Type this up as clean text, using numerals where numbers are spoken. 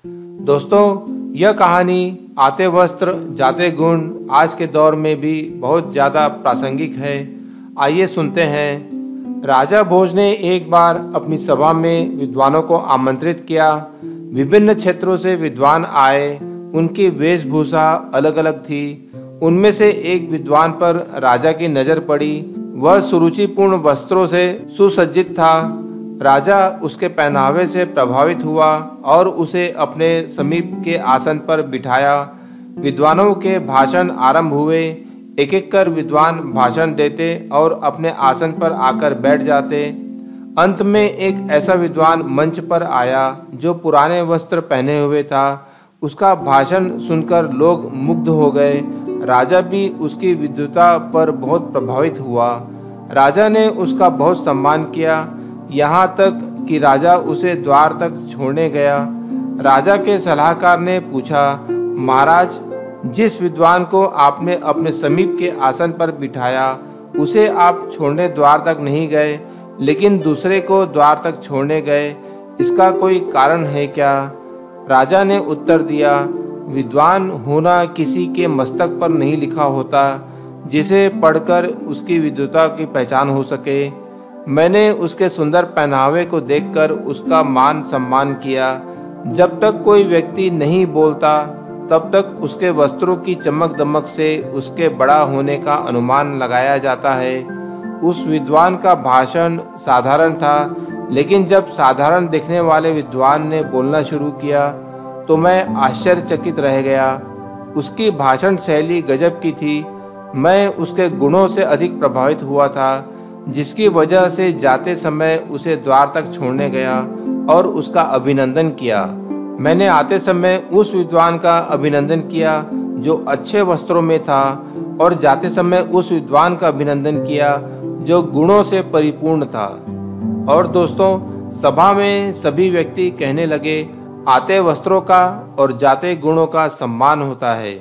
दोस्तों, यह कहानी आते वस्त्र जाते गुण आज के दौर में भी बहुत ज़्यादा प्रासंगिक है। आइए सुनते हैं। राजा भोज ने एक बार अपनी सभा में विद्वानों को आमंत्रित किया। विभिन्न क्षेत्रों से विद्वान आए। उनकी वेशभूषा अलग अलग थी। उनमें से एक विद्वान पर राजा की नज़र पड़ी। वह सुरुचिपूर्ण वस्त्रों से सुसज्जित था। राजा उसके पहनावे से प्रभावित हुआ और उसे अपने समीप के आसन पर बिठाया। विद्वानों के भाषण आरंभ हुए। एक एक कर विद्वान भाषण देते और अपने आसन पर आकर बैठ जाते। अंत में एक ऐसा विद्वान मंच पर आया जो पुराने वस्त्र पहने हुए था। उसका भाषण सुनकर लोग मुग्ध हो गए। राजा भी उसकी विद्वता पर बहुत प्रभावित हुआ। राजा ने उसका बहुत सम्मान किया, यहाँ तक कि राजा उसे द्वार तक छोड़ने गया। राजा के सलाहकार ने पूछा, महाराज, जिस विद्वान को आपने अपने समीप के आसन पर बिठाया उसे आप छोड़ने द्वार तक नहीं गए, लेकिन दूसरे को द्वार तक छोड़ने गए। इसका कोई कारण है क्या? राजा ने उत्तर दिया, विद्वान होना किसी के मस्तक पर नहीं लिखा होता जिसे पढ़कर उसकी विद्वता की पहचान हो सके। मैंने उसके सुंदर पहनावे को देखकर उसका मान सम्मान किया। जब तक कोई व्यक्ति नहीं बोलता तब तक उसके वस्त्रों की चमक दमक से उसके बड़ा होने का अनुमान लगाया जाता है। उस विद्वान का भाषण साधारण था, लेकिन जब साधारण दिखने वाले विद्वान ने बोलना शुरू किया तो मैं आश्चर्यचकित रह गया। उसकी भाषण शैली गजब की थी। मैं उसके गुणों से अधिक प्रभावित हुआ था, जिसकी वजह से जाते समय उसे द्वार तक छोड़ने गया और उसका अभिनंदन किया। मैंने आते समय उस विद्वान का अभिनंदन किया जो अच्छे वस्त्रों में था, और जाते समय उस विद्वान का अभिनंदन किया जो गुणों से परिपूर्ण था। और दोस्तों, सभा में सभी व्यक्ति कहने लगे, आते वस्त्रों का और जाते गुणों का सम्मान होता है।